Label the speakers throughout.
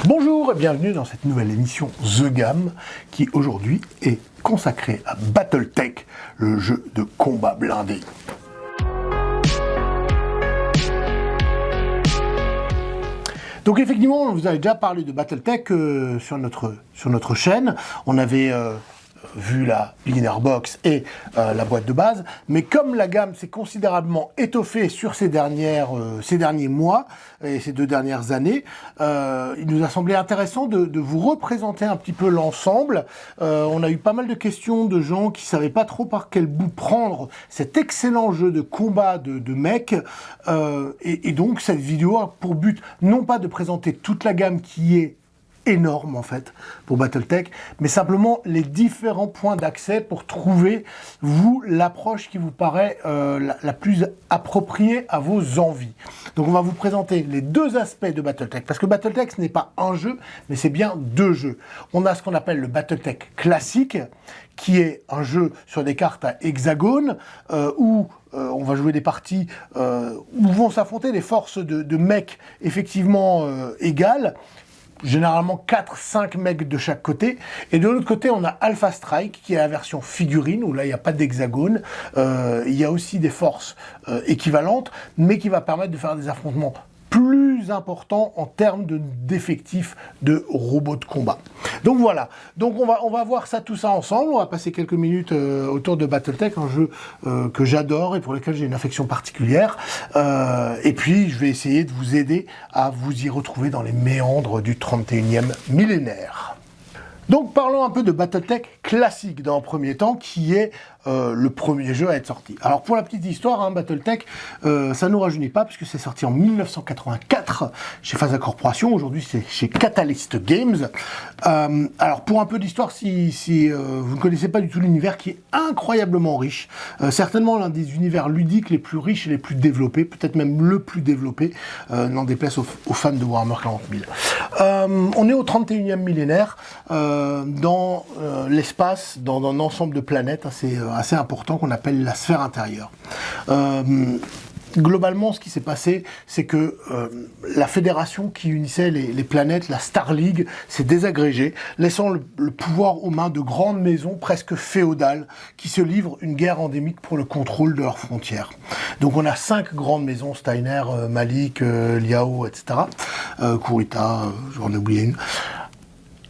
Speaker 1: Bonjour et bienvenue dans cette nouvelle émission The Game qui aujourd'hui est consacrée à Battletech, le jeu de combat blindé. Donc effectivement, on vous avait déjà parlé de Battletech sur notre chaîne. On avait vu la Beginner Box et la boîte de base, mais comme la gamme s'est considérablement étoffée sur ces derniers mois et ces 2 dernières années, il nous a semblé intéressant de vous représenter un petit peu l'ensemble. On a eu pas mal de questions de gens qui savaient pas trop par quel bout prendre cet excellent jeu de combat de mecs, et donc cette vidéo a pour but non pas de présenter toute la gamme qui est énorme en fait pour Battletech, mais simplement les différents points d'accès pour trouver vous l'approche qui vous paraît la plus appropriée à vos envies. Donc on va vous présenter les 2 aspects de Battletech, parce que Battletech ce n'est pas un jeu, mais c'est bien 2 jeux. On a ce qu'on appelle le Battletech classique, qui est un jeu sur des cartes à hexagone, où on va jouer des parties où vont s'affronter les forces de mecs effectivement égales, généralement 4-5 mecs de chaque côté, et de l'autre côté on a Alpha Strike qui est la version figurine où là il n'y a pas d'hexagone, il y a aussi des forces équivalentes mais qui va permettre de faire des affrontements plus importants en termes d'effectifs de robots de combat. Donc voilà, donc on va voir tout ça ensemble, on va passer quelques minutes autour de Battletech, un jeu que j'adore et pour lequel j'ai une affection particulière, et puis je vais essayer de vous aider à vous y retrouver dans les méandres du 31e millénaire. Donc parlons un peu de Battletech classique dans un premier temps, qui est le premier jeu à être sorti. Alors pour la petite histoire, Battletech, ça nous rajeunit pas puisque c'est sorti en 1984 chez Phasa Corporation. Aujourd'hui c'est chez Catalyst Games. Alors pour un peu d'histoire, si vous ne connaissez pas du tout l'univers qui est incroyablement riche, certainement l'un des univers ludiques les plus riches et les plus développés, peut-être même le plus développé, n'en déplace aux fans de Warhammer 40 000. On est au 31e millénaire, dans l'espace, dans un ensemble de planètes assez important qu'on appelle la sphère intérieure. Globalement, ce qui s'est passé, c'est que la fédération qui unissait les planètes, la Star League, s'est désagrégée, laissant le pouvoir aux mains de grandes maisons presque féodales qui se livrent une guerre endémique pour le contrôle de leurs frontières. Donc on a 5 grandes maisons, Steiner, Malik, Liao, etc. Kurita, j'en ai oublié une.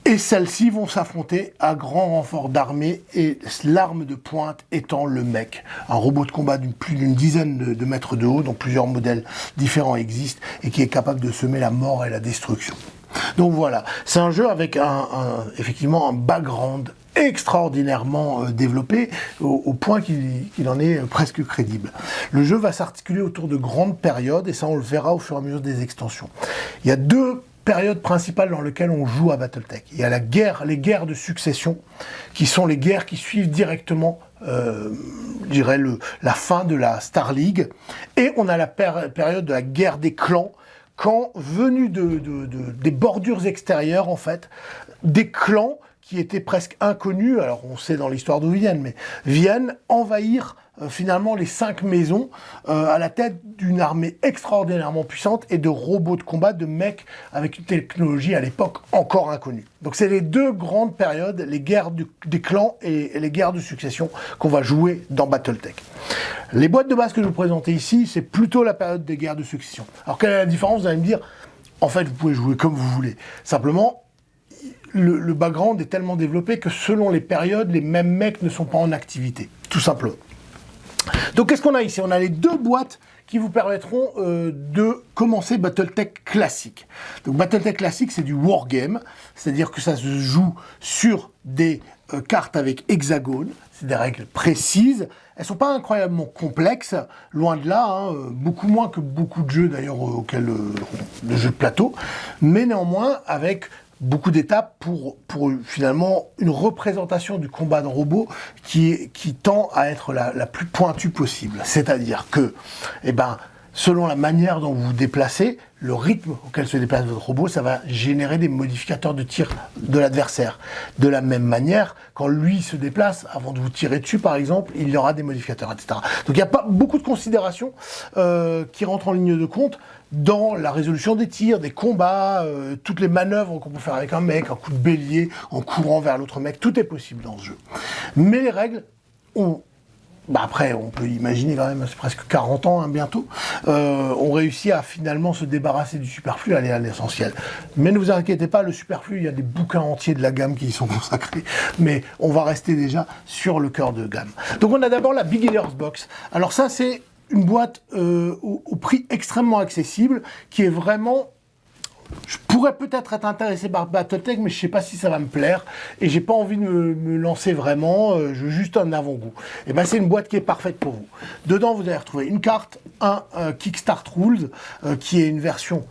Speaker 1: Et celles-ci vont s'affronter à grand renfort d'armée, et l'arme de pointe étant le mech, un robot de combat d'une plus d'une dizaine de mètres de haut, dont plusieurs modèles différents existent, et qui est capable de semer la mort et la destruction. Donc voilà, c'est un jeu avec effectivement un background extraordinairement développé, au point qu'il en est presque crédible. Le jeu va s'articuler autour de grandes périodes, et ça on le verra au fur et à mesure des extensions. Il y a 2 période principale dans laquelle on joue à Battletech. Il y a les guerres de succession, qui sont les guerres qui suivent directement, je dirais, la fin de la Star League. Et on a la période de la guerre des clans, quand, venus des bordures extérieures, en fait, des clans qui étaient presque inconnus, alors on sait dans l'histoire d'où ils viennent, mais viennent envahir finalement les 5 maisons à la tête d'une armée extraordinairement puissante et de robots de combat, de mecs avec une technologie à l'époque encore inconnue. Donc c'est les 2 grandes périodes, les guerres des clans et les guerres de succession qu'on va jouer dans Battletech. Les boîtes de base que je vous présentais ici, c'est plutôt la période des guerres de succession. Alors quelle est la différence? Vous allez me dire, en fait vous pouvez jouer comme vous voulez. Simplement, le background est tellement développé que selon les périodes, les mêmes mecs ne sont pas en activité, tout simplement. Donc qu'est-ce qu'on a ici? On a les 2 boîtes qui vous permettront de commencer Battletech classique. Donc Battletech classique, c'est du wargame, c'est-à-dire que ça se joue sur des cartes avec hexagone, c'est des règles précises. Elles sont pas incroyablement complexes, loin de là, beaucoup moins que beaucoup de jeux d'ailleurs auxquels de jeux de plateau, mais néanmoins avec beaucoup d'étapes pour finalement une représentation du combat de robot qui tend à être la plus pointue possible. C'est-à-dire que, selon la manière dont vous vous déplacez, le rythme auquel se déplace votre robot, ça va générer des modificateurs de tir de l'adversaire. De la même manière, quand lui se déplace, avant de vous tirer dessus par exemple, il y aura des modificateurs, etc. Donc il n'y a pas beaucoup de considérations qui rentrent en ligne de compte dans la résolution des tirs, des combats, toutes les manœuvres qu'on peut faire avec un mec, un coup de bélier, en courant vers l'autre mec, tout est possible dans ce jeu. Mais les règles ont... après, on peut imaginer quand même, c'est presque 40 ans bientôt, on réussit à finalement se débarrasser du superflu, aller à l'essentiel. Mais ne vous inquiétez pas, le superflu, il y a des bouquins entiers de la gamme qui y sont consacrés, mais on va rester déjà sur le cœur de gamme. Donc on a d'abord la Beginner's Box. Alors ça, c'est une boîte au prix extrêmement accessible, qui est vraiment... Je pourrais peut-être être intéressé par Battletech, mais je ne sais pas si ça va me plaire. Et j'ai pas envie de me lancer vraiment. Je veux juste un avant-goût. Et ben c'est une boîte qui est parfaite pour vous. Dedans, vous allez retrouver une carte, un Kickstart Rules, qui est une version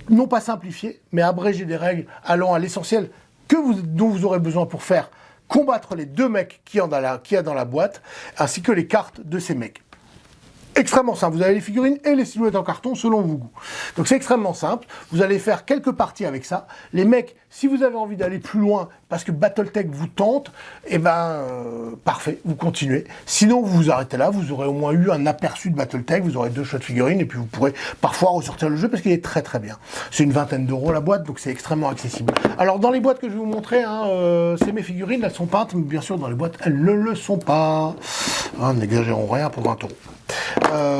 Speaker 1: non pas simplifiée, mais abrégée des règles, allant à l'essentiel dont vous aurez besoin pour faire combattre les 2 mecs qu'il y a dans la boîte, ainsi que les cartes de ces mecs. Extrêmement simple, vous avez les figurines et les silhouettes en carton selon vos goûts. Donc c'est extrêmement simple, vous allez faire quelques parties avec ça. Les mecs, si vous avez envie d'aller plus loin, parce que Battletech vous tente, et parfait, vous continuez. Sinon vous vous arrêtez là, vous aurez au moins eu un aperçu de Battletech, vous aurez 2 choix de figurines, et puis vous pourrez parfois ressortir le jeu, parce qu'il est très très bien. C'est une vingtaine d'euros la boîte, donc c'est extrêmement accessible. Alors dans les boîtes que je vais vous montrer, c'est mes figurines, elles sont peintes, mais bien sûr dans les boîtes, elles ne le sont pas. N'exagérons rien pour 20 euros.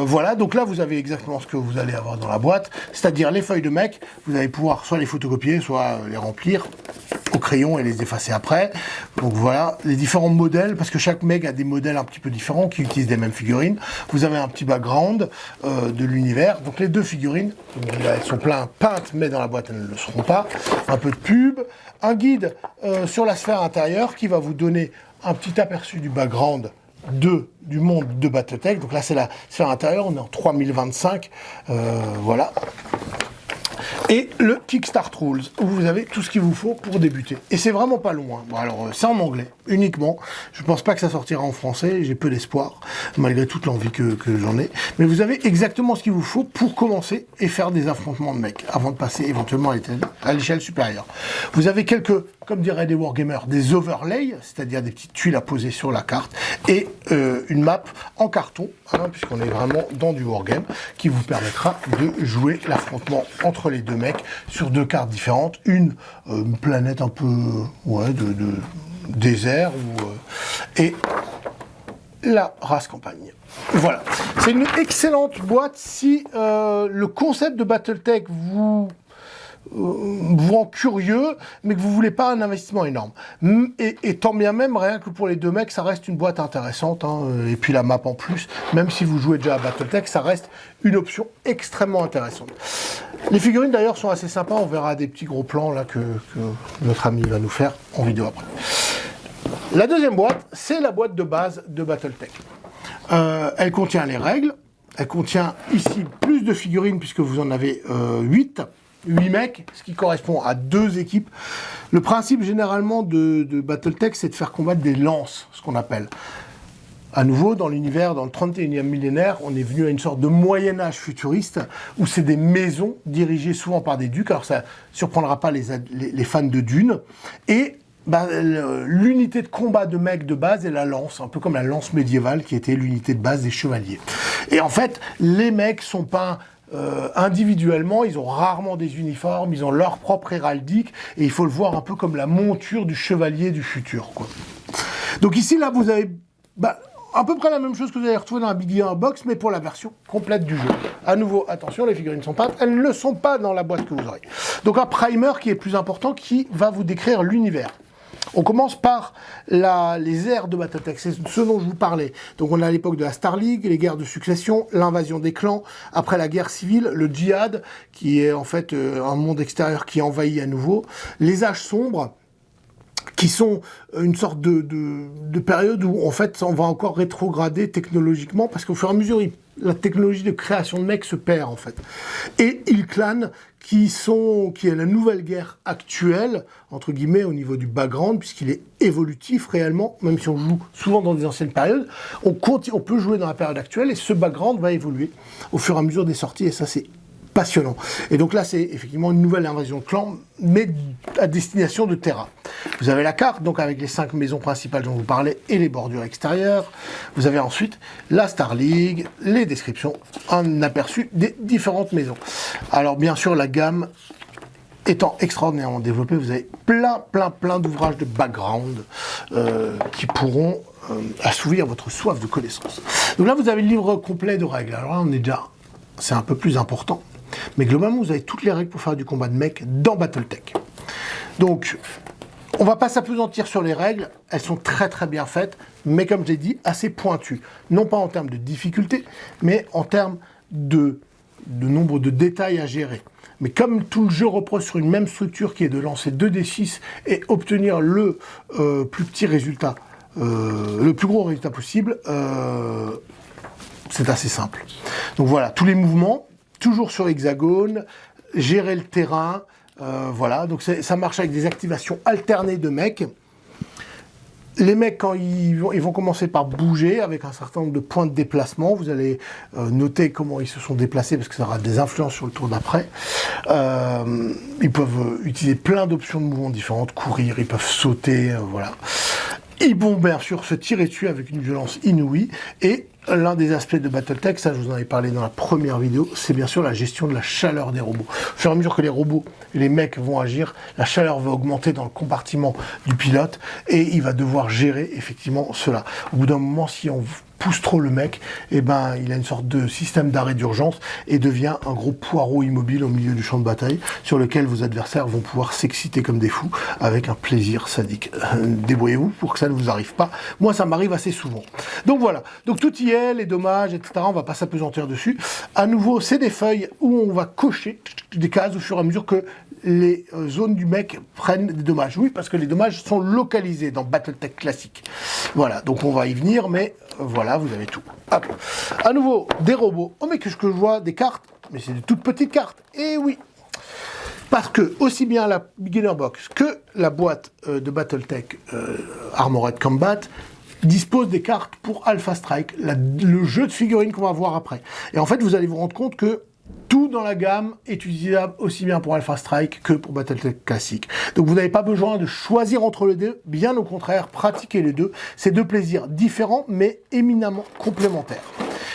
Speaker 1: Voilà, donc là vous avez exactement ce que vous allez avoir dans la boîte, c'est-à-dire les feuilles de mec, vous allez pouvoir soit les photocopier, soit les remplir au crayon et les effacer après. Donc voilà, les différents modèles, parce que chaque mec a des modèles un petit peu différents qui utilisent les mêmes figurines. Vous avez un petit background de l'univers, donc les 2 figurines, elles sont peintes, mais dans la boîte elles ne le seront pas. Un peu de pub, un guide sur la sphère intérieure qui va vous donner un petit aperçu du background du monde de Battletech. Donc là c'est la sphère intérieure, on est en 3025, voilà. Et le Kickstart Rules, où vous avez tout ce qu'il vous faut pour débuter. Et c'est vraiment pas loin. Bon, alors, c'est en anglais, uniquement. Je pense pas que ça sortira en français, j'ai peu d'espoir, malgré toute l'envie que j'en ai. Mais vous avez exactement ce qu'il vous faut pour commencer et faire des affrontements de mecs, avant de passer éventuellement à l'échelle supérieure. Vous avez quelques, comme diraient des wargamers, des overlays, c'est-à-dire des petites tuiles à poser sur la carte, et une map en carton, puisqu'on est vraiment dans du wargame, qui vous permettra de jouer l'affrontement entre les 2 mecs sur 2 cartes différentes, une planète un peu de désert et la race campagne. Voilà, c'est une excellente boîte si le concept de Battletech vous rend curieux, mais que vous voulez pas un investissement énorme. Et tant bien même, rien que pour les 2 mecs, ça reste une boîte intéressante, et puis la map en plus, même si vous jouez déjà à Battletech, ça reste une option extrêmement intéressante. Les figurines d'ailleurs sont assez sympas, on verra des petits gros plans là que notre ami va nous faire en vidéo après. La deuxième boîte, c'est la boîte de base de Battletech. Elle contient les règles, elle contient ici plus de figurines puisque vous en avez 8 mecs, ce qui correspond à 2 équipes. Le principe généralement de Battletech, c'est de faire combattre des lances, ce qu'on appelle. À nouveau, dans l'univers, dans le 31e millénaire, on est venu à une sorte de Moyen-Âge futuriste, où c'est des maisons dirigées souvent par des ducs, alors ça ne surprendra pas les fans de Dune, et l'unité de combat de mecs de base est la lance, un peu comme la lance médiévale qui était l'unité de base des chevaliers. Et en fait, les mecs sont peints individuellement, ils ont rarement des uniformes, ils ont leur propre héraldique, et il faut le voir un peu comme la monture du chevalier du futur, quoi. Donc ici, là, vous avez à peu près la même chose que vous allez retrouver dans la Beginner's Box, mais pour la version complète du jeu. À nouveau, attention, les figurines sont peintes, elles ne sont pas dans la boîte que vous aurez. Donc un primer qui est plus important, qui va vous décrire l'univers. On commence par les ères de Battletech, c'est ce dont je vous parlais. Donc on a l'époque de la Star League, les guerres de succession, l'invasion des clans, après la guerre civile, le djihad, qui est en fait un monde extérieur qui envahit à nouveau, les âges sombres, qui sont une sorte de période où, en fait, on va encore rétrograder technologiquement, parce qu'au fur et à mesure, la technologie de création de mecs se perd, en fait. Et Ilclan, qui est la nouvelle guerre actuelle, entre guillemets, au niveau du background, puisqu'il est évolutif réellement, même si on joue souvent dans des anciennes périodes, on peut jouer dans la période actuelle, et ce background va évoluer au fur et à mesure des sorties, et ça, c'est passionnant. Et donc là, c'est effectivement une nouvelle invasion de clans, mais à destination de Terra. Vous avez la carte, donc avec les 5 maisons principales dont je vous parlais, et les bordures extérieures. Vous avez ensuite la Star League, les descriptions, un aperçu des différentes maisons. Alors bien sûr, la gamme étant extraordinairement développée, vous avez plein d'ouvrages de background qui pourront assouvir votre soif de connaissances. Donc là, vous avez le livre complet de règles. Alors là, c'est un peu plus important. Mais globalement, vous avez toutes les règles pour faire du combat de mech dans Battletech. Donc, on va pas s'appesantir sur les règles, elles sont très bien faites, mais comme je l'ai dit, assez pointues. Non pas en termes de difficulté, mais en termes de nombre de détails à gérer. Mais comme tout le jeu repose sur une même structure qui est de lancer 2d6 et obtenir le plus petit résultat, le plus gros résultat possible, c'est assez simple. Donc voilà, tous les mouvements, toujours sur hexagone, gérer le terrain, voilà, donc ça marche avec des activations alternées de mecs. Les mecs, quand ils vont commencer par bouger avec un certain nombre de points de déplacement, vous allez noter comment ils se sont déplacés parce que ça aura des influences sur le tour d'après. Ils peuvent utiliser plein d'options de mouvements différentes, courir, ils peuvent sauter, voilà. Ils vont bien sûr se tirer dessus avec une violence inouïe, et l'un des aspects de Battletech, ça je vous en avais parlé dans la première vidéo, c'est bien sûr la gestion de la chaleur des robots. Au fur et à mesure que les robots et les mecs vont agir, la chaleur va augmenter dans le compartiment du pilote, et il va devoir gérer effectivement cela. Au bout d'un moment, si on pousse trop le mec, eh ben, il a une sorte de système d'arrêt d'urgence et devient un gros poireau immobile au milieu du champ de bataille sur lequel vos adversaires vont pouvoir s'exciter comme des fous avec un plaisir sadique. Débrouillez-vous pour que ça ne vous arrive pas. Moi, ça m'arrive assez souvent. Donc voilà. Donc tout y est, les dommages, etc. On va pas s'apesantir dessus. À nouveau, c'est des feuilles où on va cocher des cases au fur et à mesure que les zones du mec prennent des dommages. Oui, parce que les dommages sont localisés dans Battletech classique. Voilà, donc on va y venir, mais voilà, vous avez tout. Hop. À nouveau, des robots. Oh, mais que je vois des cartes, mais c'est de toutes petites cartes. Et oui, parce que aussi bien la Beginner Box que la boîte de Battletech Armored Combat dispose des cartes pour Alpha Strike, le jeu de figurines qu'on va voir après. Et en fait, vous allez vous rendre compte que tout dans la gamme est utilisable aussi bien pour Alpha Strike que pour Battletech classique. Donc vous n'avez pas besoin de choisir entre les deux, bien au contraire, pratiquez les deux. C'est deux plaisirs différents mais éminemment complémentaires.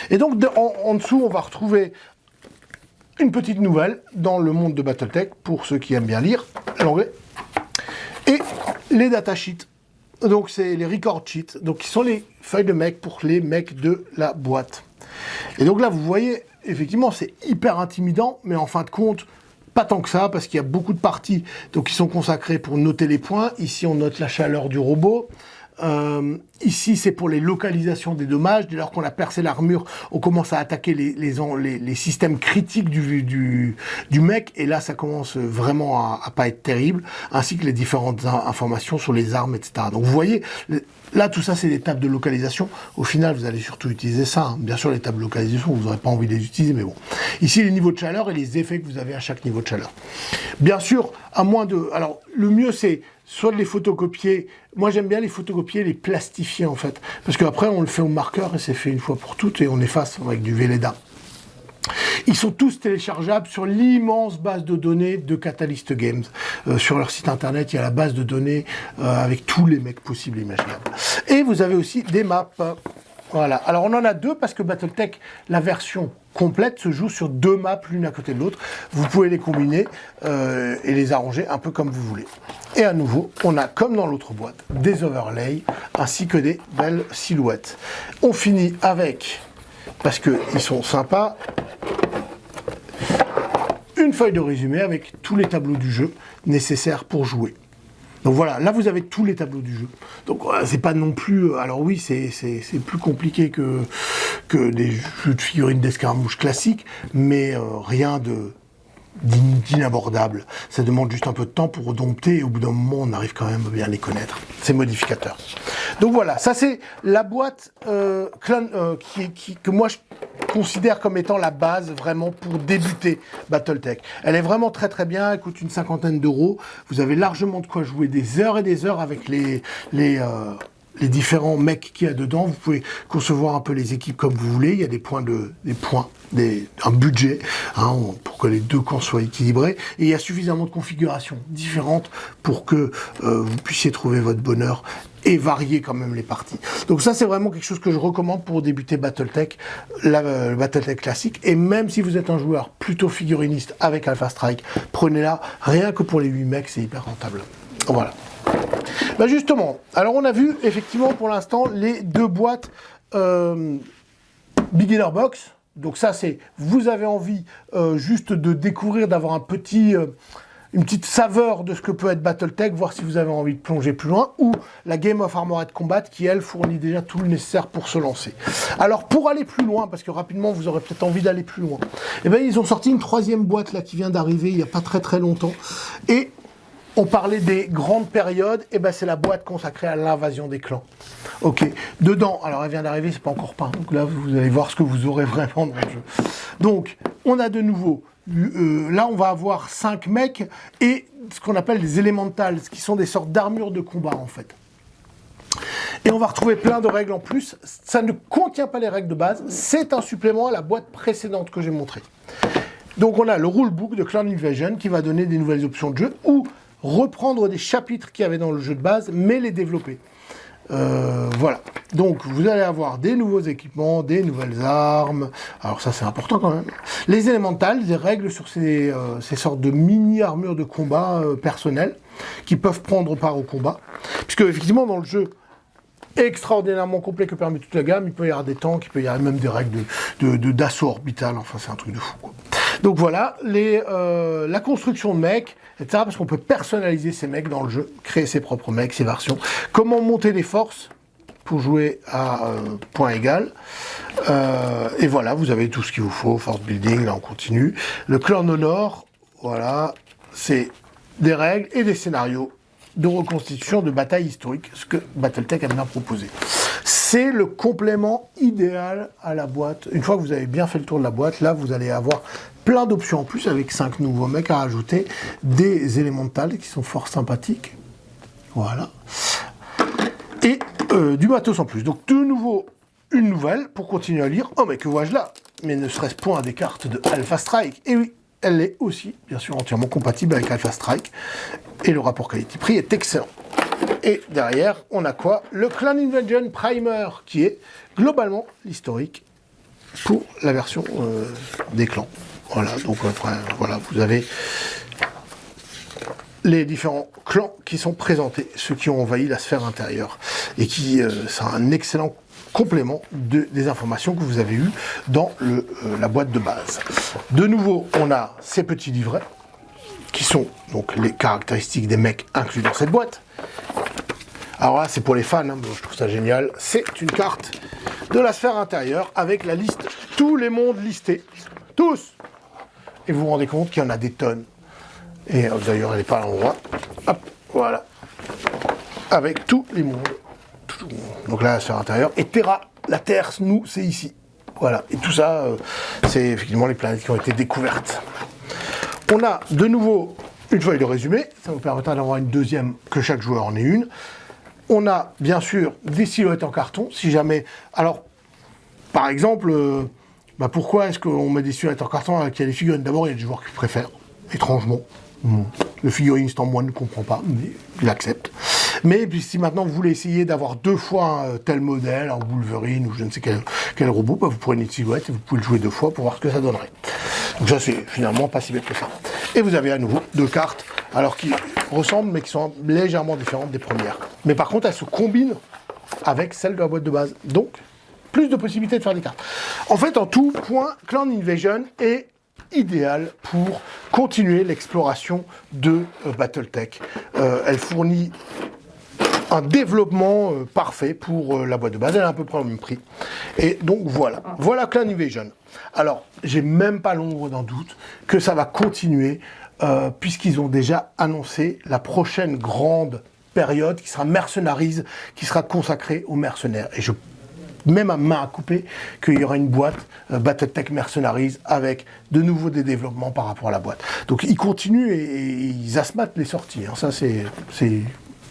Speaker 1: Et donc en dessous, on va retrouver une petite nouvelle dans le monde de Battletech, pour ceux qui aiment bien lire l'anglais, et les datasheets. Donc c'est les record sheets, donc qui sont les feuilles de mecs pour les mecs de la boîte. Et donc là, vous voyez, effectivement, c'est hyper intimidant, mais en fin de compte, pas tant que ça, parce qu'il y a beaucoup de parties donc, qui sont consacrées pour noter les points. Ici, on note la chaleur du robot. Ici, c'est pour les localisations des dommages. Dès lors qu'on a percé l'armure, on commence à attaquer les systèmes critiques du mec. Et là, ça commence vraiment à pas être terrible. Ainsi que les différentes informations sur les armes, etc. Donc, vous voyez, là, tout ça, c'est des tables de localisation. Au final, vous allez surtout utiliser ça. Hein. Bien sûr, les tables de localisation, vous n'aurez pas envie de les utiliser, mais bon. Ici, les niveaux de chaleur et les effets que vous avez à chaque niveau de chaleur. Bien sûr, à moins de... Alors, le mieux, c'est soit de les photocopier. Moi, j'aime bien les photocopier, les plastifier, en fait. Parce qu'après, on le fait au marqueur et c'est fait une fois pour toutes et on efface avec du Velleda. Ils sont tous téléchargeables sur l'immense base de données de Catalyst Games. Sur leur site internet, il y a la base de données avec tous les mecs possibles et imaginables. Et vous avez aussi des maps. Voilà. Alors, on en a deux parce que Battletech, la version complète, se joue sur deux maps l'une à côté de l'autre. Vous pouvez les combiner et les arranger un peu comme vous voulez. Et à nouveau, on a, comme dans l'autre boîte, des overlays ainsi que des belles silhouettes. On finit avec, parce qu'ils sont sympas, une feuille de résumé avec tous les tableaux du jeu nécessaires pour jouer. Donc voilà, là vous avez tous les tableaux du jeu. Donc c'est pas non plus... Alors oui, c'est plus compliqué que des jeux de figurines d'escarmouche classiques, mais rien de d'inabordable. Ça demande juste un peu de temps pour dompter et au bout d'un moment, on arrive quand même à bien les connaître, ces modificateurs. Donc voilà, ça c'est la boîte que moi je considère comme étant la base vraiment pour débuter Battletech. Elle est vraiment très très bien, elle coûte une 50aine d'euros. Vous avez largement de quoi jouer des heures et des heures avec les différents mecs qu'il y a dedans. Vous pouvez concevoir un peu les équipes comme vous voulez. Il y a un budget pour que les deux camps soient équilibrés. Et il y a suffisamment de configurations différentes pour que vous puissiez trouver votre bonheur et varier quand même les parties. Donc ça, c'est vraiment quelque chose que je recommande pour débuter Battletech, le Battletech classique. Et même si vous êtes un joueur plutôt figuriniste avec Alpha Strike, prenez-la. Rien que pour les 8 mecs, c'est hyper rentable. Voilà. Ben justement, alors on a vu effectivement pour l'instant les deux boîtes Beginner Box. Donc ça c'est, vous avez envie juste de découvrir, d'avoir une petite saveur de ce que peut être Battletech, voir si vous avez envie de plonger plus loin, ou la Game of Armored Combat qui elle fournit déjà tout le nécessaire pour se lancer. Alors pour aller plus loin, parce que rapidement vous aurez peut-être envie d'aller plus loin, eh bien ils ont sorti une 3e boîte là qui vient d'arriver il n'y a pas très très longtemps, et on parlait des grandes périodes, et ben c'est la boîte consacrée à l'invasion des clans. Ok, dedans, alors elle vient d'arriver, c'est pas encore peint, donc là vous allez voir ce que vous aurez vraiment dans le jeu. Donc, on a de nouveau, là on va avoir 5 mecs, et ce qu'on appelle des elementals, qui sont des sortes d'armures de combat en fait. Et on va retrouver plein de règles en plus, ça ne contient pas les règles de base, c'est un supplément à la boîte précédente que j'ai montrée. Donc on a le rulebook de Clan Invasion qui va donner des nouvelles options de jeu, ou reprendre des chapitres qu'il y avait dans le jeu de base, mais les développer. Voilà. Donc, vous allez avoir des nouveaux équipements, des nouvelles armes. Alors ça, c'est important quand même. Les élémentales, des règles sur ces sortes de mini-armures de combat personnelles qui peuvent prendre part au combat. Puisque, effectivement, dans le jeu extraordinairement complet que permet toute la gamme, il peut y avoir des tanks, il peut y avoir même des règles d'assaut orbital. Enfin, c'est un truc de fou, quoi. Donc voilà, la construction de mecs, etc. Parce qu'on peut personnaliser ces mecs dans le jeu, créer ses propres mecs, ses versions. Comment monter les forces pour jouer à point égal. Et voilà, vous avez tout ce qu'il vous faut. Force building, là on continue. Le clan Honor, voilà, c'est des règles et des scénarios de reconstitution de batailles historiques, ce que Battletech a bien proposé. C'est le complément idéal à la boîte. Une fois que vous avez bien fait le tour de la boîte, là vous allez avoir plein d'options en plus, avec 5 nouveaux mecs à rajouter, des élémentales qui sont fort sympathiques. Voilà. Et du matos en plus. Donc de nouveau, une nouvelle pour continuer à lire. Oh mais que vois-je là? Mais ne serait-ce point des cartes de Alpha Strike? Et oui, elle est aussi, bien sûr, entièrement compatible avec Alpha Strike. Et le rapport qualité-prix est excellent. Et derrière, on a quoi? Le Clan Invasion Primer, qui est globalement l'historique pour la version des clans. Voilà, donc après, voilà, vous avez les différents clans qui sont présentés, ceux qui ont envahi la sphère intérieure, et qui c'est un excellent complément des informations que vous avez eues dans la boîte de base. De nouveau, on a ces petits livrets, qui sont donc les caractéristiques des mecs inclus dans cette boîte. Alors là, c'est pour les fans, hein, je trouve ça génial. C'est une carte de la sphère intérieure avec la liste, tous les mondes listés. Tous! Et vous vous rendez compte qu'il y en a des tonnes. Et d'ailleurs, elle n'est pas à l'endroit. Hop, voilà. Avec tous les mondes. Donc là, la sphère intérieure. Et Terra, la Terre, nous, c'est ici. Voilà. Et tout ça, c'est effectivement les planètes qui ont été découvertes. On a de nouveau une feuille de résumé. Ça vous permettra d'avoir une deuxième, que chaque joueur en ait une. On a, bien sûr, des silhouettes en carton. Si jamais... Alors, par exemple... pourquoi est-ce qu'on met des silhouettes en carton avec les figurines? D'abord, il y a des joueurs qui préfèrent, étrangement. Le figuriniste en moi ne comprend pas, mais il accepte. Mais puis, si maintenant vous voulez essayer d'avoir 2 fois un tel modèle, un Wolverine ou je ne sais quel robot, vous prenez une silhouette et vous pouvez le jouer 2 fois pour voir ce que ça donnerait. Donc ça, c'est finalement pas si bête que ça. Et vous avez à nouveau 2 cartes, alors qui ressemblent, mais qui sont légèrement différentes des premières. Mais par contre, elles se combinent avec celles de la boîte de base. Donc, plus de possibilités de faire des cartes. En fait, en tout point, Clan Invasion est idéal pour continuer l'exploration de Battletech. Elle fournit un développement parfait pour la boîte de base. Elle est à peu près au même prix. Et donc voilà Clan Invasion. Alors, j'ai même pas l'ombre d'un doute que ça va continuer, puisqu'ils ont déjà annoncé la prochaine grande période qui sera Mercenaries, qui sera consacrée aux mercenaires. Et je mets ma main à couper qu'il y aura une boîte Battletech Mercenaries avec de nouveau des développements par rapport à la boîte. Donc ils continuent et ils asthmatent les sorties. Hein. Ça, c'est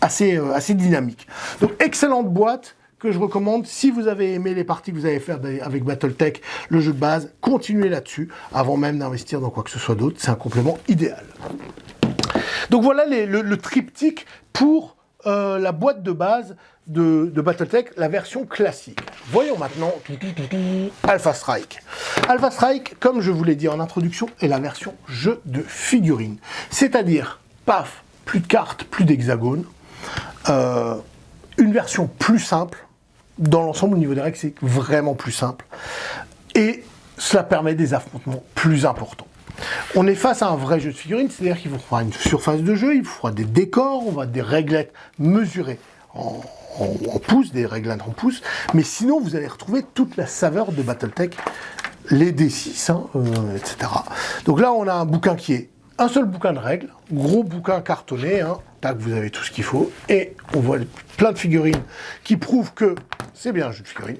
Speaker 1: assez dynamique. Donc excellente boîte que je recommande. Si vous avez aimé les parties que vous avez fait avec Battletech, le jeu de base, continuez là-dessus avant même d'investir dans quoi que ce soit d'autre. C'est un complément idéal. Donc voilà le triptyque pour la boîte de base de Battletech, la version classique. Voyons maintenant Alpha Strike. Alpha Strike, comme je vous l'ai dit en introduction, est la version jeu de figurines. C'est-à-dire, paf, plus de cartes, plus d'hexagones, une version plus simple. Dans l'ensemble, au niveau des règles, c'est vraiment plus simple. Et cela permet des affrontements plus importants. On est face à un vrai jeu de figurines, c'est-à-dire qu'il vous fera une surface de jeu, il vous fera des décors, on va des réglettes mesurées en pouces, des réglettes en pouces, mais sinon vous allez retrouver toute la saveur de Battletech, les D6, etc. Donc là on a un bouquin qui est un seul bouquin de règles, gros bouquin cartonné, tac, vous avez tout ce qu'il faut, et on voit plein de figurines qui prouvent que c'est bien un jeu de figurines.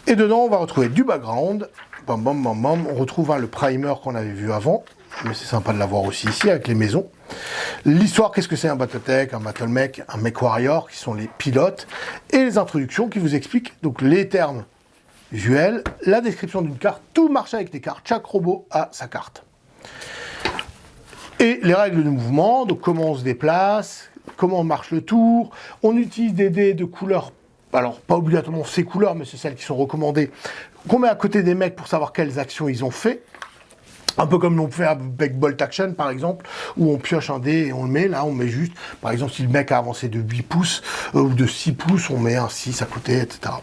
Speaker 1: Et dedans on va retrouver du background. Bam, bam, bam, bam. On retrouve le primer qu'on avait vu avant, mais c'est sympa de l'avoir aussi ici avec les maisons. L'histoire, qu'est-ce que c'est un Battletech, un Battlemech, un Mech Warrior, qui sont les pilotes, et les introductions qui vous expliquent donc les termes visuels, la description d'une carte, tout marche avec les cartes, chaque robot a sa carte. Et les règles de mouvement, donc comment on se déplace, comment marche le tour, on utilise des dés de couleurs, alors pas obligatoirement ces couleurs, mais c'est celles qui sont recommandées, qu'on met à côté des mecs pour savoir quelles actions ils ont fait. Un peu comme l'on fait avec Bolt Action, par exemple, où on pioche un dé et on le met. Là, on met juste, par exemple, si le mec a avancé de 8 pouces ou de 6 pouces, on met un 6 à côté, etc.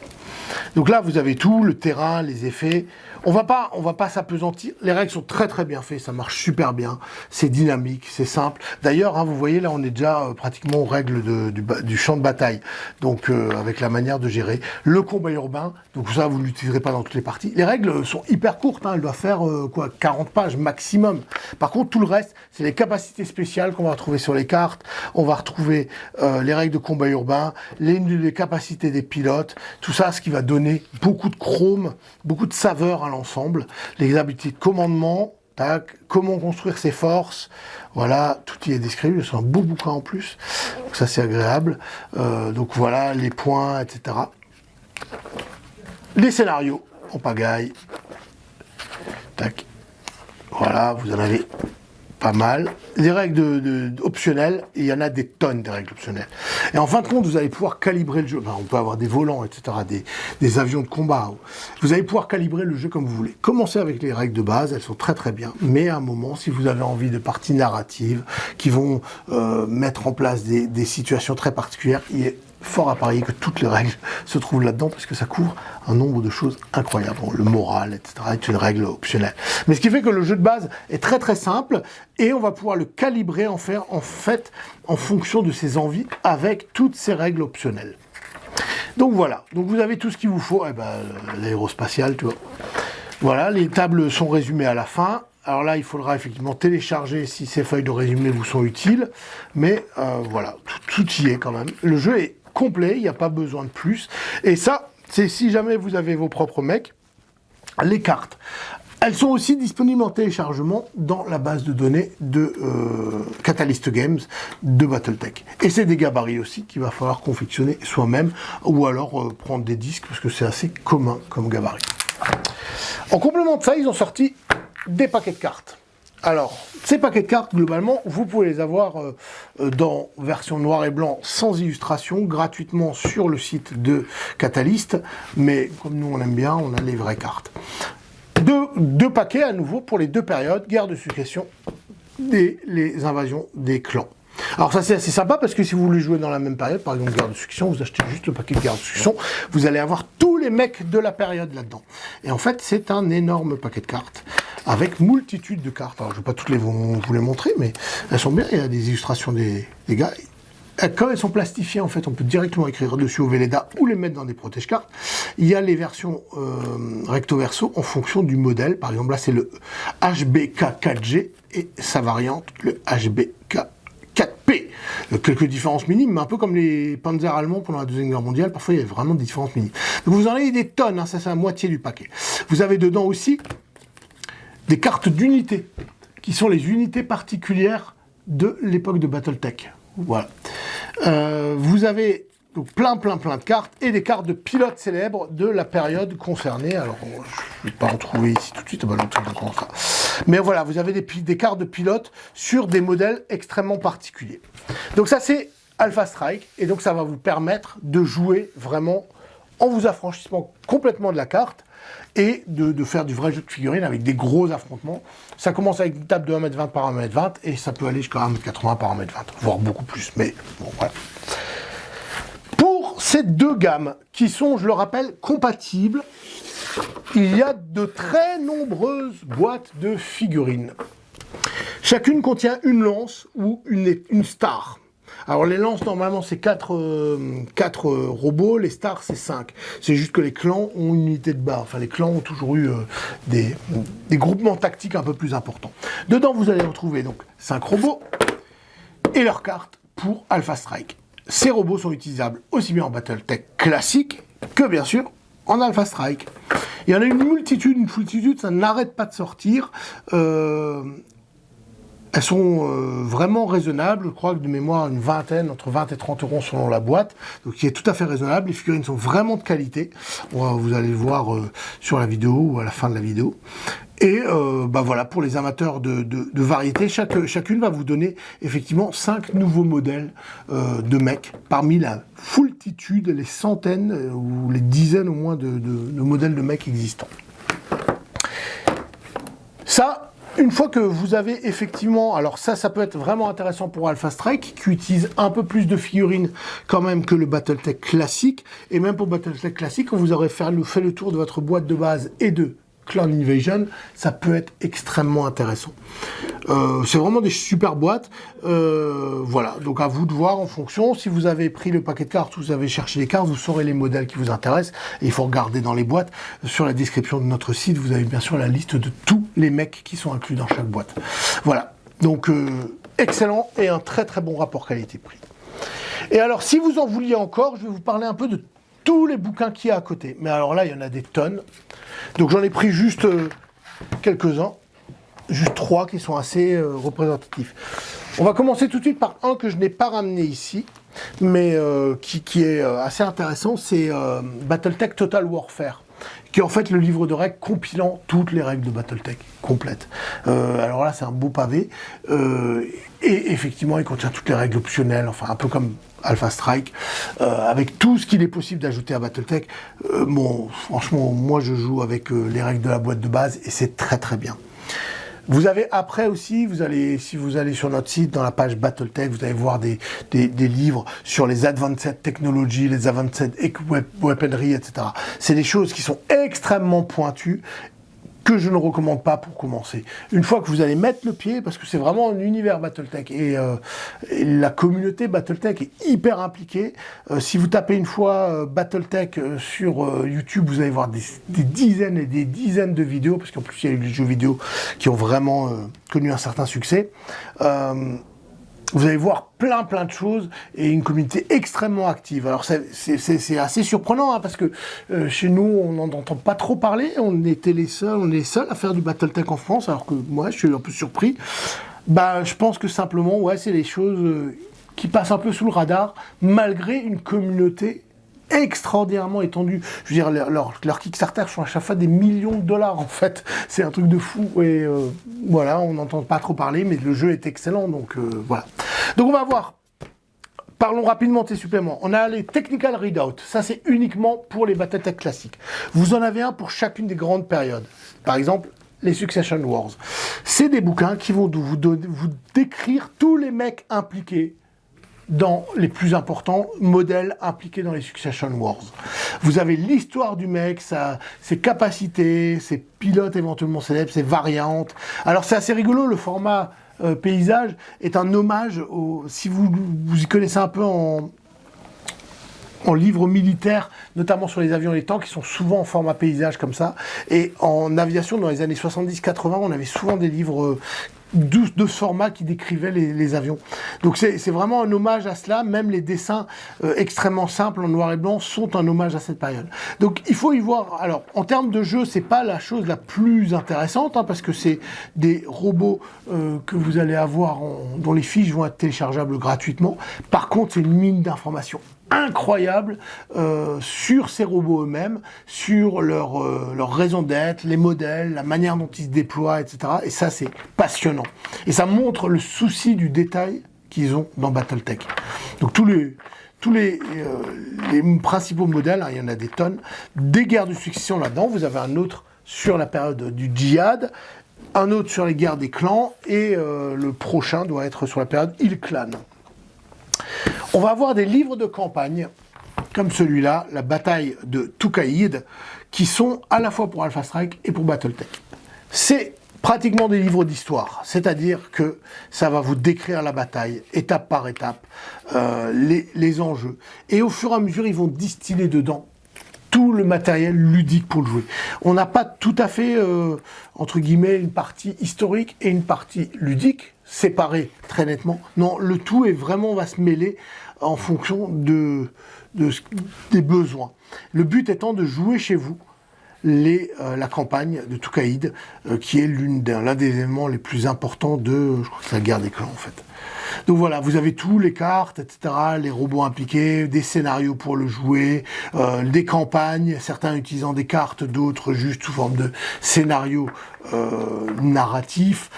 Speaker 1: Donc là, vous avez tout, le terrain, les effets. On va pas s'apesantir. Les règles sont très très bien faites, ça marche super bien. C'est dynamique, c'est simple. D'ailleurs, vous voyez là, on est déjà pratiquement aux règles du champ de bataille. Donc avec la manière de gérer le combat urbain. Donc ça, vous ne l'utiliserez pas dans toutes les parties. Les règles sont hyper courtes. Elles doivent faire 40 pages maximum. Par contre, tout le reste, c'est les capacités spéciales qu'on va retrouver sur les cartes. On va retrouver les règles de combat urbain, les capacités des pilotes. Tout ça, ce qui va donner beaucoup de chrome, beaucoup de saveur à l'ensemble, les habiletés de commandement, tac, comment construire ses forces, voilà, tout y est décrit, c'est un beau bouquin en plus, donc ça c'est agréable, donc voilà, les points, etc. Les scénarios en pagaille, tac, voilà, vous en avez pas mal. Les règles optionnelles, il y en a des tonnes de règles optionnelles. Et en fin de compte, vous allez pouvoir calibrer le jeu. Enfin, on peut avoir des volants, etc., des avions de combat. Vous allez pouvoir calibrer le jeu comme vous voulez. Commencez avec les règles de base, elles sont très très bien. Mais à un moment, si vous avez envie de parties narratives qui vont mettre en place des situations très particulières, il est fort à parier que toutes les règles se trouvent là-dedans parce que ça couvre un nombre de choses incroyables. Bon, le moral, etc. est une règle optionnelle. Mais ce qui fait que le jeu de base est très très simple et on va pouvoir le calibrer en fait en fonction de ses envies avec toutes ces règles optionnelles. Donc voilà. Donc vous avez tout ce qu'il vous faut. L'aérospatial, tu vois. Voilà, les tables sont résumées à la fin. Alors là, il faudra effectivement télécharger si ces feuilles de résumé vous sont utiles. Mais voilà, tout y est quand même. Le jeu est complet, il n'y a pas besoin de plus. Et ça, c'est si jamais vous avez vos propres mecs, les cartes. Elles sont aussi disponibles en téléchargement dans la base de données de Catalyst Games de Battletech. Et c'est des gabarits aussi qu'il va falloir confectionner soi-même ou alors prendre des disques parce que c'est assez commun comme gabarit. En complément de ça, ils ont sorti des paquets de cartes. Alors, ces paquets de cartes, globalement, vous pouvez les avoir dans version noir et blanc sans illustration, gratuitement sur le site de Catalyst. Mais comme nous, on aime bien, on a les vraies cartes. Deux paquets à nouveau pour les deux périodes, guerre de succession et les invasions des clans. Alors ça c'est assez sympa parce que si vous voulez jouer dans la même période, par exemple guerre de succession, vous achetez juste le paquet de guerre de succession, vous allez avoir tous les mecs de la période là-dedans. Et en fait c'est un énorme paquet de cartes avec multitude de cartes. Alors je ne vais pas toutes vous les montrer, mais elles sont bien, il y a des illustrations des gars. Quand elles sont plastifiées, en fait, on peut directement écrire dessus au Velleda ou les mettre dans des protège-cartes. Il y a les versions recto-verso en fonction du modèle. Par exemple, là, c'est le HBK 4G et sa variante, le HBK 4P. Quelques différences minimes, mais un peu comme les Panzer allemands pendant la Deuxième Guerre mondiale, parfois il y a vraiment des différences minimes. Donc vous en avez des tonnes, hein, ça c'est la moitié du paquet. Vous avez dedans aussi des cartes d'unités, qui sont les unités particulières de l'époque de Battletech. Voilà. Vous avez donc plein de cartes et des cartes de pilotes célèbres de la période concernée. Alors, je ne vais pas en trouver ici tout de suite, ça. Mais voilà, vous avez des cartes de pilotes sur des modèles extrêmement particuliers. Donc ça, c'est Alpha Strike, et donc ça va vous permettre de jouer vraiment en vous affranchissant complètement de la carte et de faire du vrai jeu de figurines avec des gros affrontements. Ça commence avec une table de 1m20 par 1m20 et ça peut aller jusqu'à 1m80 par 1m20, voire beaucoup plus, mais bon, voilà. Pour ces deux gammes, qui sont, je le rappelle, compatibles, il y a de très nombreuses boîtes de figurines. Chacune contient une lance ou une star. Alors les lances, normalement, c'est 4 robots, les stars, c'est 5. C'est juste que les clans ont une unité de barre. Enfin, les clans ont toujours eu des groupements tactiques un peu plus importants. Dedans, vous allez retrouver donc 5 robots et leurs cartes pour Alpha Strike. Ces robots sont utilisables aussi bien en Battletech classique que, bien sûr, en Alpha Strike. Il y en a une multitude, ça n'arrête pas de sortir. Elles sont vraiment raisonnables, je crois que de mémoire une vingtaine, entre 20 et 30 euros selon la boîte, donc qui est tout à fait raisonnable. Les figurines sont vraiment de qualité, vous allez le voir sur la vidéo ou à la fin de la vidéo. Et voilà, pour les amateurs de variété, chacune va vous donner effectivement 5 nouveaux modèles de mecs, parmi la foultitude, les centaines ou les dizaines au moins de modèles de mecs existants. Ça, une fois que vous avez effectivement, alors ça peut être vraiment intéressant pour Alpha Strike, qui utilise un peu plus de figurines quand même que le Battletech classique, et même pour Battletech classique, quand vous aurez fait le tour de votre boîte de base et de Clan Invasion, ça peut être extrêmement intéressant. C'est vraiment des super boîtes. Voilà, donc à vous de voir en fonction. Si vous avez pris le paquet de cartes, vous avez cherché les cartes, vous saurez les modèles qui vous intéressent. Et il faut regarder dans les boîtes. Sur la description de notre site, vous avez bien sûr la liste de tous les mecs qui sont inclus dans chaque boîte. Voilà, donc excellent et un très très bon rapport qualité-prix. Et alors, si vous en vouliez encore, je vais vous parler un peu de tous les bouquins qu'il y a à côté. Mais alors là, il y en a des tonnes. Donc j'en ai pris juste quelques-uns, juste 3 qui sont assez représentatifs. On va commencer tout de suite par un que je n'ai pas ramené ici, mais qui est assez intéressant, c'est Battletech Total Warfare, qui est en fait le livre de règles compilant toutes les règles de Battletech complètes. Alors là, c'est un beau pavé, et effectivement, il contient toutes les règles optionnelles, enfin un peu comme Alpha Strike, avec tout ce qu'il est possible d'ajouter à Battletech. Bon, franchement, moi je joue avec les règles de la boîte de base et c'est très très bien. Vous avez après aussi, si vous allez sur notre site, dans la page Battletech, vous allez voir des livres sur les Advanced Technology, les Advanced Weaponry, etc. C'est des choses qui sont extrêmement pointues, que je ne recommande pas pour commencer. Une fois que vous allez mettre le pied, parce que c'est vraiment un univers Battletech, et la communauté Battletech est hyper impliquée. Si vous tapez une fois Battletech sur YouTube, vous allez voir des dizaines et des dizaines de vidéos, parce qu'en plus il y a eu des jeux vidéo qui ont vraiment connu un certain succès. Vous allez voir plein de choses et une communauté extrêmement active. Alors c'est assez surprenant, hein, parce que chez nous on n'en entend pas trop parler. On est les seuls à faire du Battletech en France, alors que moi je suis un peu surpris. Bah je pense que simplement c'est des choses qui passent un peu sous le radar malgré une communauté extraordinairement étendue. Je veux dire, leurs Kickstarter sont à chaque fois des millions de dollars, en fait. C'est un truc de fou. Et voilà, on n'entend pas trop parler, mais le jeu est excellent, donc voilà. Donc on va voir. Parlons rapidement de ces suppléments. On a les Technical Readout. Ça, c'est uniquement pour les Battletech classiques. Vous en avez un pour chacune des grandes périodes. Par exemple, les Succession Wars. C'est des bouquins qui vont vous décrire tous les mecs impliqués dans les plus importants modèles impliqués dans les Succession Wars. Vous avez l'histoire du mec, ses capacités, ses pilotes éventuellement célèbres, ses variantes. Alors c'est assez rigolo, le format paysage est un hommage, si vous y connaissez un peu en livres militaires, notamment sur les avions et les tanks, qui sont souvent en format paysage comme ça. Et en aviation, dans les années 70-80, on avait souvent des livres de ce format qui décrivaient les avions. Donc c'est vraiment un hommage à cela. Même les dessins extrêmement simples en noir et blanc sont un hommage à cette période. Donc il faut y voir. Alors en termes de jeu, c'est pas la chose la plus intéressante, hein, parce que c'est des robots que vous allez avoir dont les fiches vont être téléchargeables gratuitement. Par contre, c'est une mine d'informations incroyable sur ces robots eux-mêmes, sur leur raison d'être, les modèles, la manière dont ils se déploient, etc. Et ça, c'est passionnant. Et ça montre le souci du détail qu'ils ont dans Battletech. Donc tous les principaux modèles, hein, il y en a des tonnes, des guerres de succession là-dedans. Vous avez un autre sur la période du djihad, un autre sur les guerres des clans, et le prochain doit être sur la période Il-Clan. On va avoir des livres de campagne, comme celui-là, la bataille de Toukaïd, qui sont à la fois pour Alpha Strike et pour Battletech. C'est pratiquement des livres d'histoire, c'est-à-dire que ça va vous décrire la bataille, étape par étape, les enjeux. Et au fur et à mesure, ils vont distiller dedans tout le matériel ludique pour le jouer. On n'a pas tout à fait, entre guillemets, une partie historique et une partie ludique, séparées très nettement. Non, le tout est vraiment, va se mêler en fonction des besoins. Le but étant de jouer chez vous la campagne de Toukaïd, qui est l'un des éléments les plus importants je crois que c'est la guerre des clans en fait. Donc voilà, vous avez tous les cartes, etc., les robots impliqués, des scénarios pour le jouer, des campagnes, certains utilisant des cartes, d'autres juste sous forme de scénarios narratifs.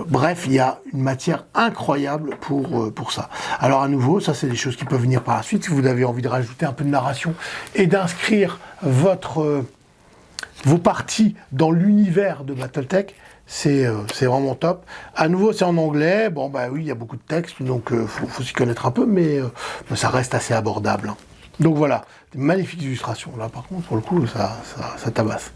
Speaker 1: Bref, il y a une matière incroyable pour ça. Alors à nouveau, ça c'est des choses qui peuvent venir par la suite. Si vous avez envie de rajouter un peu de narration et d'inscrire vos parties dans l'univers de Battletech, c'est vraiment top. À nouveau, c'est en anglais. Bon, bah oui, il y a beaucoup de textes, donc faut s'y connaître un peu, mais ça reste assez abordable, hein. Donc voilà, des magnifiques illustrations. Là, par contre, pour le coup, ça tabasse.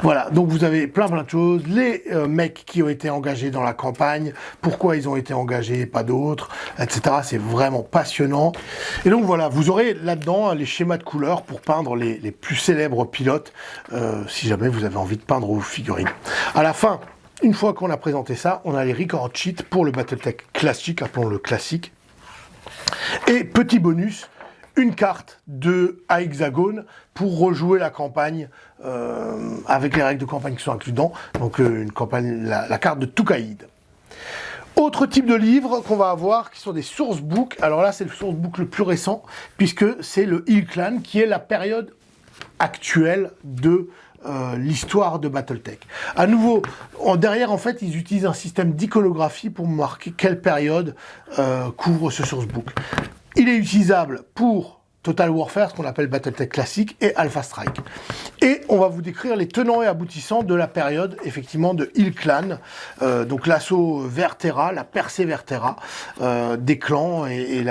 Speaker 1: Voilà, donc vous avez plein de choses. Les mecs qui ont été engagés dans la campagne, pourquoi ils ont été engagés et pas d'autres, etc. C'est vraiment passionnant. Et donc voilà, vous aurez là-dedans les schémas de couleurs pour peindre les plus célèbres pilotes, si jamais vous avez envie de peindre vos figurines. À la fin, une fois qu'on a présenté ça, on a les record sheets pour le Battletech classique, appelons-le classique. Et petit bonus, une carte à hexagone pour rejouer la campagne avec les règles de campagne qui sont incluses dedans. Donc la carte de Toukaïd. Autre type de livre qu'on va avoir, qui sont des sourcebooks. Alors là, c'est le sourcebook le plus récent, puisque c'est le Il-Clan, qui est la période actuelle de l'histoire de Battletech. À nouveau, derrière, en fait, ils utilisent un système d'iconographie pour marquer quelle période couvre ce sourcebook. Il est utilisable pour Total Warfare, ce qu'on appelle Battletech classique, et Alpha Strike. Et on va vous décrire les tenants et aboutissants de la période, effectivement, de Il-Clan, donc l'assaut vers Terra, la percée vers Terra, des clans et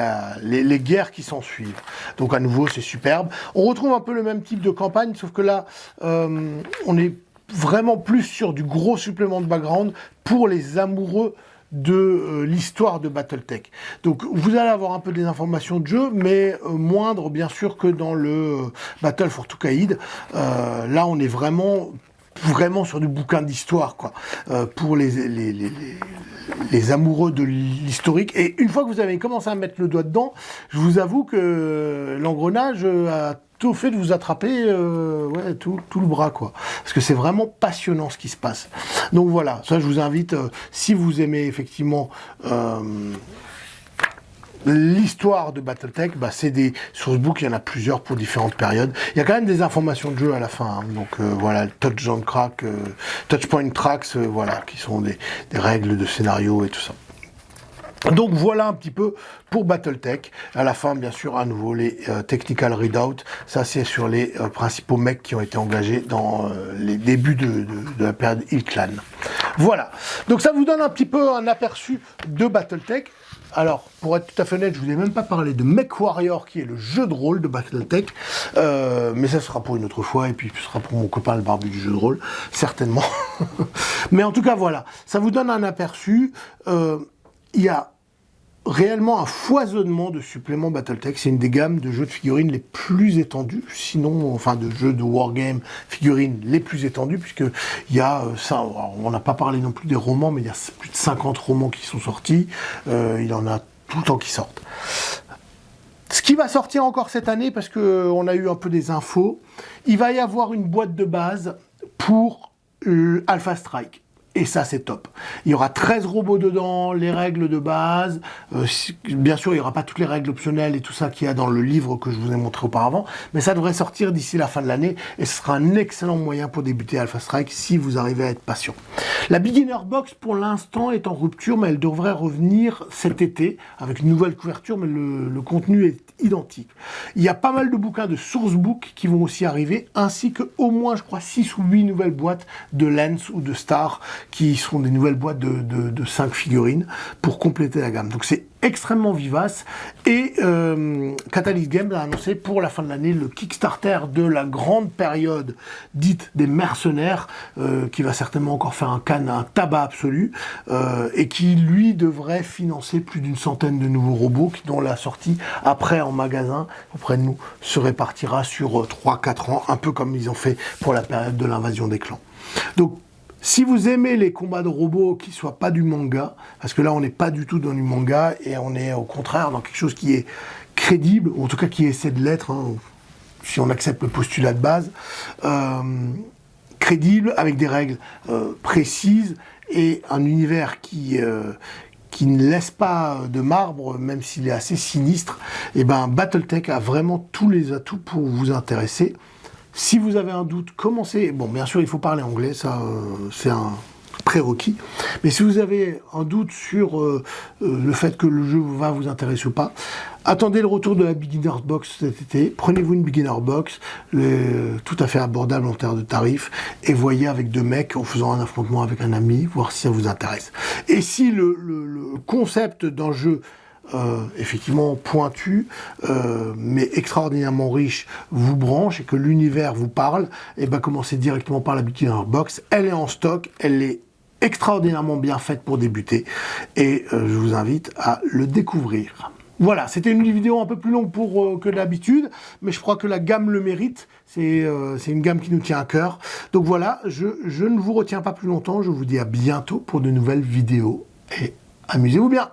Speaker 1: les guerres qui s'en suivent. Donc à nouveau, c'est superbe. On retrouve un peu le même type de campagne, sauf que là, on est vraiment plus sur du gros supplément de background pour les amoureux de l'histoire de Battletech. Donc vous allez avoir un peu des informations de jeu, mais moindre bien sûr que dans le Battle for Toukaïd. Là on est vraiment sur du bouquin d'histoire, quoi, pour les amoureux de l'historique. Et une fois que vous avez commencé à mettre le doigt dedans, je vous avoue que l'engrenage a tout fait de vous attraper tout le bras, quoi. Parce que c'est vraiment passionnant ce qui se passe. Donc voilà, ça je vous invite, si vous aimez effectivement l'histoire de Battletech, c'est des sourcebooks, il y en a plusieurs pour différentes périodes. Il y a quand même des informations de jeu à la fin, hein. Donc voilà, le Touchpoint Tracks, voilà, qui sont des règles de scénario et tout ça. Donc voilà un petit peu pour Battletech. À la fin, bien sûr, à nouveau, les Technical Readout. Ça, c'est sur les principaux mecs qui ont été engagés dans les débuts de la période Il-Clan. Voilà. Donc ça vous donne un petit peu un aperçu de Battletech. Alors, pour être tout à fait honnête, je vous ai même pas parlé de MechWarrior, qui est le jeu de rôle de Battletech, mais ça sera pour une autre fois, et puis ce sera pour mon copain le barbu du jeu de rôle, certainement. Mais en tout cas, voilà, ça vous donne un aperçu. Il y a réellement un foisonnement de suppléments Battletech. C'est une des gammes de jeux de figurines les plus étendues, sinon, enfin de jeux de wargame figurines les plus étendues, puisque il y a ça, on n'a pas parlé non plus des romans, mais il y a plus de 50 romans qui sont sortis, il y en a tout le temps qui sortent. Ce qui va sortir encore cette année, parce qu'on a eu un peu des infos, il va y avoir une boîte de base pour Alpha Strike. Et ça, c'est top. Il y aura 13 robots dedans, les règles de base. Bien sûr, il n'y aura pas toutes les règles optionnelles et tout ça qu'il y a dans le livre que je vous ai montré auparavant. Mais ça devrait sortir d'ici la fin de l'année. Et ce sera un excellent moyen pour débuter Alpha Strike si vous arrivez à être patient. La Beginner Box, pour l'instant, est en rupture, mais elle devrait revenir cet été avec une nouvelle couverture, mais le contenu est identique. Il y a pas mal de bouquins de sourcebook qui vont aussi arriver, ainsi que au moins, je crois, 6 ou 8 nouvelles boîtes de Lens ou de Star, qui seront des nouvelles boîtes de 5 figurines pour compléter la gamme. Donc c'est extrêmement vivace. Et Catalyst Games a annoncé pour la fin de l'année le Kickstarter de la grande période dite des mercenaires, qui va certainement encore faire un tabac absolu, et qui lui devrait financer plus d'une centaine de nouveaux robots dont la sortie après en magasin auprès de nous se répartira sur 3-4 ans, un peu comme ils ont fait pour la période de l'invasion des clans. Donc si vous aimez les combats de robots qui ne soient pas du manga, parce que là on n'est pas du tout dans du manga et on est au contraire dans quelque chose qui est crédible, ou en tout cas qui essaie de l'être, hein, si on accepte le postulat de base, crédible, avec des règles précises et un univers qui ne laisse pas de marbre, même s'il est assez sinistre, et ben Battletech a vraiment tous les atouts pour vous intéresser. Si vous avez un doute, commencez. Bon, bien sûr, il faut parler anglais, ça, c'est un prérequis. Mais si vous avez un doute sur le fait que le jeu va vous intéresser ou pas, attendez le retour de la Beginner Box cet été. Prenez-vous une Beginner Box, tout à fait abordable en termes de tarifs, et voyez avec 2 mecs en faisant un affrontement avec un ami, voir si ça vous intéresse. Et si le concept d'un jeu effectivement pointu, mais extraordinairement riche, vous branche et que l'univers vous parle, et ben commencez directement par la Beginner Box. Elle est en stock, elle est extraordinairement bien faite pour débuter, et je vous invite à le découvrir. Voilà, c'était une vidéo un peu plus longue que d'habitude, mais je crois que la gamme le mérite. C'est une gamme qui nous tient à cœur. Donc voilà, je ne vous retiens pas plus longtemps. Je vous dis à bientôt pour de nouvelles vidéos, et amusez-vous bien.